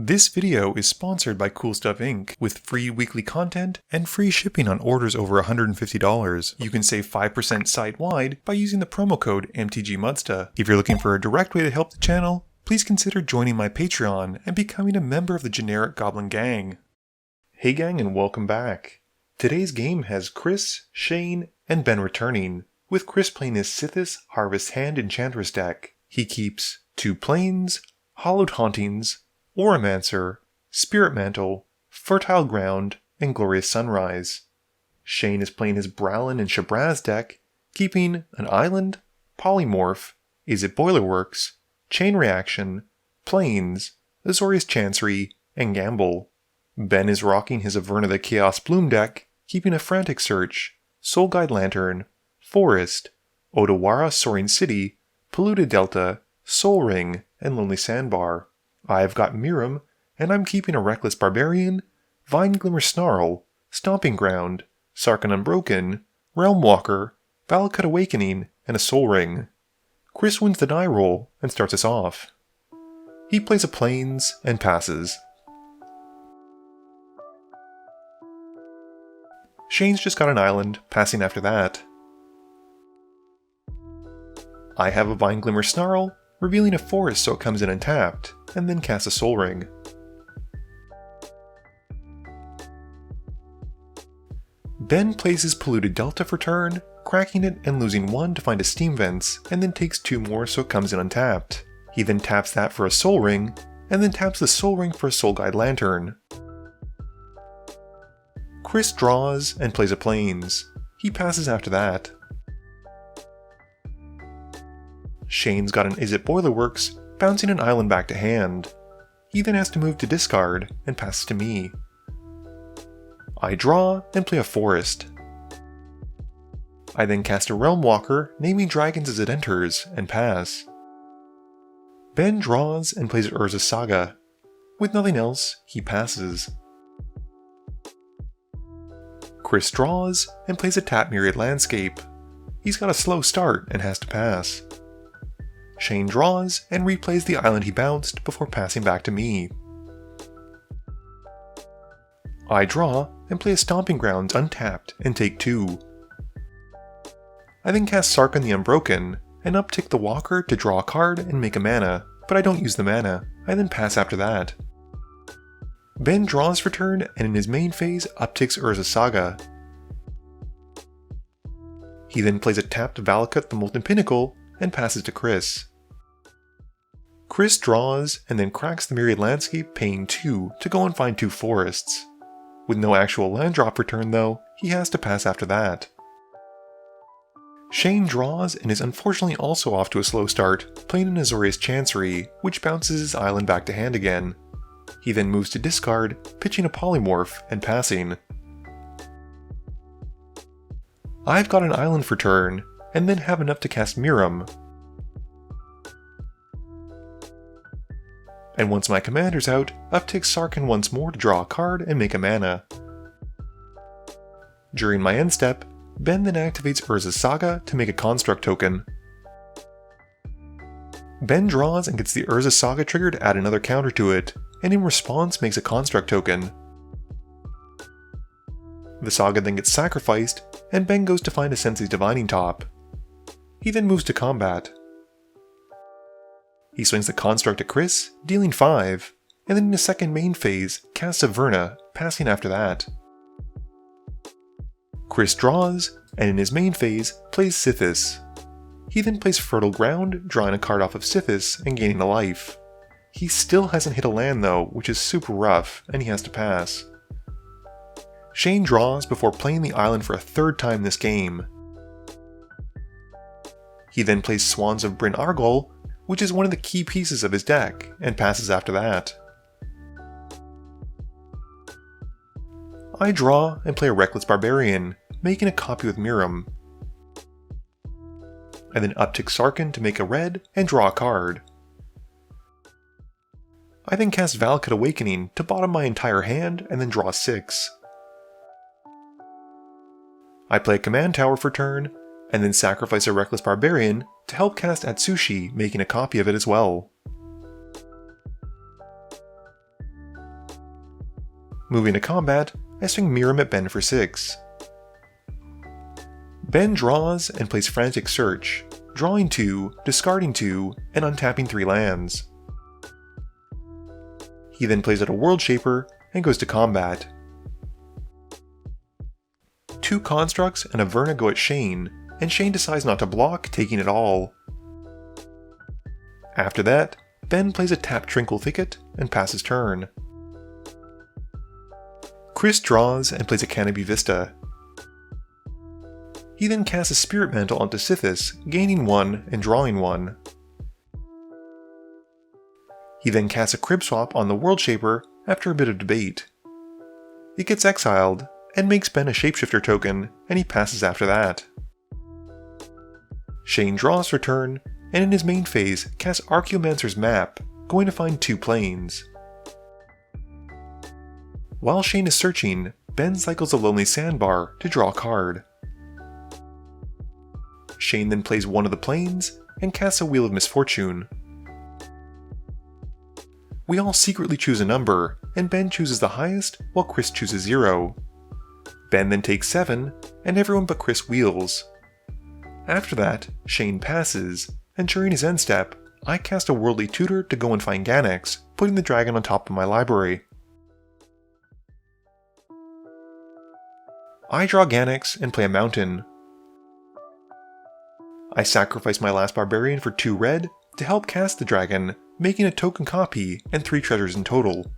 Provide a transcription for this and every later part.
This video is sponsored by Cool Stuff Inc. with free weekly content and free shipping on orders over $150. You can save 5% site-wide by using the promo code MTGMudsta. If you're looking for a direct way to help the channel, please consider joining my Patreon and becoming a member of the generic Goblin Gang. Hey gang, and welcome back. Today's game has Chris, Shane, and Ben returning, with Chris playing his Sythis Harvest Hand Enchantress deck. He keeps 2 Plains, Hallowed Hauntings, Oromancer, Spirit Mantle, Fertile Ground, and Glorious Sunrise. Shane is playing his Brallin and Shabraz deck, keeping an Island, Polymorph, Is It Boilerworks, Chain Reaction, Plains, Azorius Chancery, and Gamble. Ben is rocking his Averna the Chaos Bloom deck, keeping a Frantic Search, Soul Guide Lantern, Forest, Odawara Soaring City, Polluted Delta, Soul Ring, and Lonely Sandbar. I've got Miirym, and I'm keeping a Reckless Barbarian, Vine Glimmer Snarl, Stomping Ground, Sarkhan Unbroken, Realm Walker, Valakut Awakening, and a Soul Ring. Chris wins the die roll and starts us off. He plays a Plains and passes. Shane's just got an Island, passing after that. I have a Vine Glimmer Snarl, revealing a Forest so it comes in untapped, and then cast a Soul Ring. Ben plays his Polluted Delta for turn, cracking it and losing 1 to find a Steam Vents, and then takes 2 more so it comes in untapped. He then taps that for a Soul Ring, and then taps the Soul Ring for a Soul Guide Lantern. Chris draws and plays a Plains. He passes after that. Shane's got an Is It Boilerworks, bouncing an Island back to hand. He then has to move to discard and passes to me. I draw and play a Forest. I then cast a Realm Walker, naming dragons as it enters, and pass. Ben draws and plays Urza's Saga. With nothing else, he passes. Chris draws and plays a Tap Myriad Landscape. He's got a slow start and has to pass. Shane draws and replays the island he bounced before passing back to me. I draw and play a Stomping Grounds untapped and take 2. I then cast Sarkhan the Unbroken and uptick the Walker to draw a card and make a mana, but I don't use the mana. I then pass after that. Ben draws for turn and in his main phase upticks Urza's Saga. He then plays a tapped Valakut the Molten Pinnacle and passes to Chris. Chris draws and then cracks the Myriad Landscape, paying 2 to go and find 2 forests. With no actual land drop for turn though, he has to pass after that. Shane draws and is unfortunately also off to a slow start, playing an Azorius Chancery, which bounces his island back to hand again. He then moves to discard, pitching a Polymorph and passing. I've got an island for turn, and then have enough to cast Miirym. And once my commander's out, uptick Sarkhan once more to draw a card and make a mana. During my end step, Ben then activates Urza's Saga to make a construct token. Ben draws and gets the Urza's Saga trigger to add another counter to it, and in response makes a construct token. The Saga then gets sacrificed, and Ben goes to find a Sensei's Divining Top. He then moves to combat. He swings the construct at Chris, dealing 5, and then in his second main phase, casts Averna, passing after that. Chris draws, and in his main phase, plays Sythis. He then plays Fertile Ground, drawing a card off of Sythis and gaining a life. He still hasn't hit a land though, which is super rough, and he has to pass. Shane draws before playing the island for a 3rd time this game. He then plays Swans of Bryn Argol, which is one of the key pieces of his deck, and passes after that. I draw and play a Reckless Barbarian, making a copy with Miirym. I then uptick Sarkhan to make a red and draw a card. I then cast Valakut Awakening to bottom my entire hand and then draw 6. I play a Command Tower for turn, and then sacrifice a Reckless Barbarian to help cast Atsushi, making a copy of it as well. Moving to combat, I swing Miirym at Ben for 6. Ben draws and plays Frantic Search, drawing 2, discarding 2, and untapping 3 lands. He then plays out a World Shaper and goes to combat. 2 Constructs and Averna go at Shane, and Shane decides not to block, taking it all. After that, Ben plays a Tap Trinkle Thicket and passes turn. Chris draws and plays a Canopy Vista. He then casts a Spirit Mantle onto Sythis, gaining 1 and drawing 1. He then casts a Crib Swap on the World Shaper after a bit of debate. It gets exiled, and makes Ben a Shapeshifter token, and he passes after that. Shane draws for turn, and in his main phase casts Archaeomancer's Map, going to find 2 planes. While Shane is searching, Ben cycles a Lonely Sandbar to draw a card. Shane then plays one of the planes, and casts a Wheel of Misfortune. We all secretly choose a number, and Ben chooses the highest, while Chris chooses 0. Ben then takes 7, and everyone but Chris wheels. After that, Shane passes, and during his end step, I cast a Worldly Tutor to go and find Ganex, putting the dragon on top of my library. I draw Ganex and play a mountain. I sacrifice my last barbarian for 2 red to help cast the dragon, making a token copy and 3 treasures in total.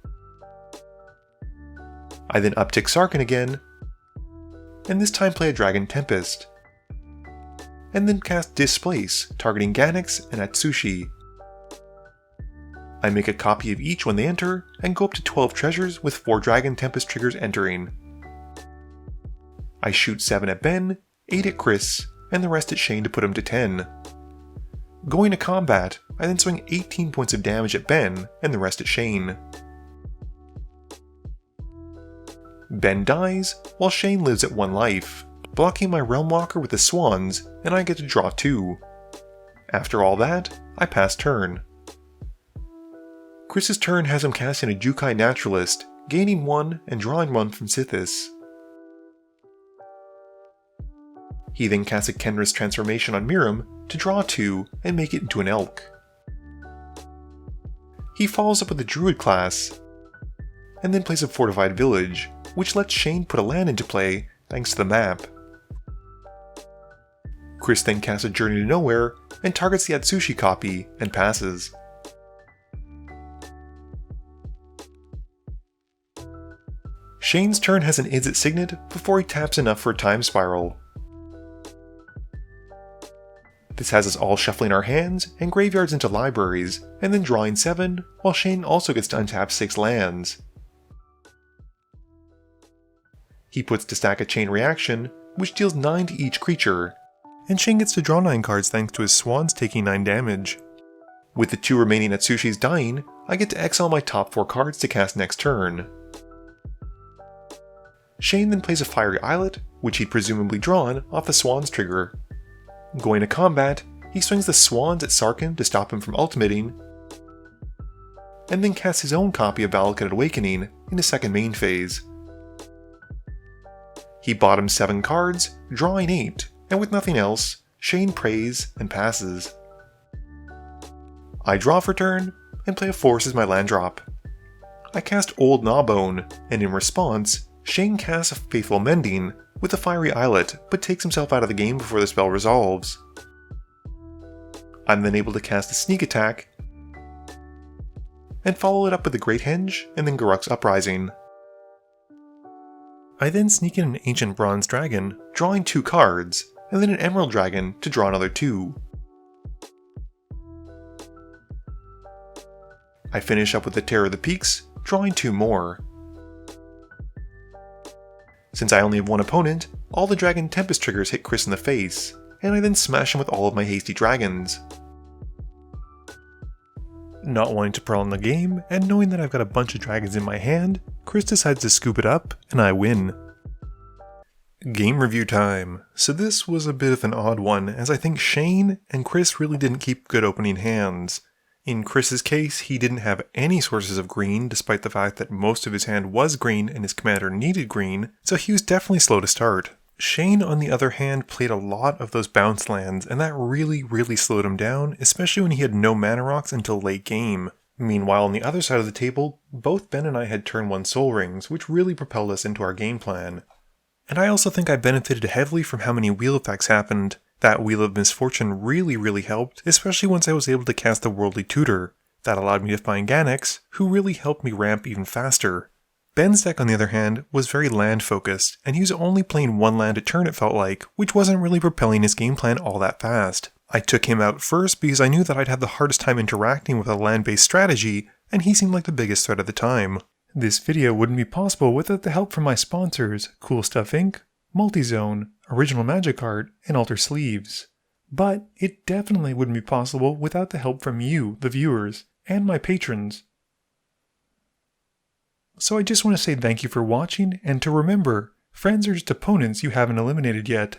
I then uptick Sarkhan again, and this time play a Dragon Tempest, and then cast Displace, targeting Ganex and Atsushi. I make a copy of each when they enter, and go up to 12 treasures with 4 Dragon Tempest triggers entering. I shoot 7 at Ben, 8 at Chris, and the rest at Shane to put him to 10. Going to combat, I then swing 18 points of damage at Ben, and the rest at Shane. Ben dies, while Shane lives at 1 life, blocking my Realm Walker with the Swans, and I get to draw 2. After all that, I pass turn. Chris's turn has him casting a Jukai Naturalist, gaining 1 and drawing 1 from Sythis. He then casts a Kenris Transformation on Miirym to draw 2 and make it into an Elk. He follows up with the Druid class, and then plays a Fortified Village, which lets Shane put a land into play thanks to the map. Chris then casts a Journey to Nowhere and targets the Atsushi copy and passes. Shane's turn has an Izzet Signet before he taps enough for a Time Spiral. This has us all shuffling our hands and graveyards into libraries, and then drawing 7, while Shane also gets to untap 6 lands. He puts to stack a Chain Reaction, which deals 9 to each creature, and Shane gets to draw 9 cards thanks to his Swans taking 9 damage. With the 2 remaining Atsushis dying, I get to exile my top 4 cards to cast next turn. Shane then plays a Fiery Islet, which he'd presumably drawn off the Swans trigger. Going to combat, he swings the Swans at Sarkhan to stop him from ultimating, and then casts his own copy of Valakut Awakening in his second main phase. He bottoms 7 cards, drawing 8, and with nothing else, Shane prays and passes. I draw for turn, and play a Force as my land drop. I cast Old Gnawbone, and in response, Shane casts a Faithful Mending with a Fiery Islet, but takes himself out of the game before the spell resolves. I'm then able to cast a Sneak Attack, and follow it up with a Great Henge, and then Garruk's Uprising. I then sneak in an Ancient Bronze Dragon, drawing 2 cards, and then an Emerald Dragon to draw another 2. I finish up with the Terror of the Peaks, drawing 2 more. Since I only have 1 opponent, all the Dragon Tempest triggers hit Chris in the face, and I then smash him with all of my hasty dragons. Not wanting to prolong the game, and knowing that I've got a bunch of dragons in my hand, Chris decides to scoop it up, and I win. Game review time. So this was a bit of an odd one, as I think Shane and Chris really didn't keep good opening hands. In Chris's case, he didn't have any sources of green, despite the fact that most of his hand was green and his commander needed green, so he was definitely slow to start. Shane, on the other hand, played a lot of those bounce lands, and that really slowed him down, especially when he had no mana rocks until late game. Meanwhile, on the other side of the table, both Ben and I had turn 1 Soul Rings, which really propelled us into our game plan. And I also think I benefited heavily from how many wheel effects happened. That Wheel of Misfortune really helped, especially once I was able to cast the Worldly Tutor. That allowed me to find Ganex, who really helped me ramp even faster. Ben's deck, on the other hand, was very land focused, and he was only playing 1 land a turn it felt like, which wasn't really propelling his game plan all that fast. I took him out first because I knew that I'd have the hardest time interacting with a land-based strategy, and he seemed like the biggest threat at the time. This video wouldn't be possible without the help from my sponsors, Cool Stuff Inc., Multizone, Original Magic Art, and Alter Sleeves. But it definitely wouldn't be possible without the help from you, the viewers, and my patrons. So I just want to say thank you for watching, and to remember, friends are just opponents you haven't eliminated yet.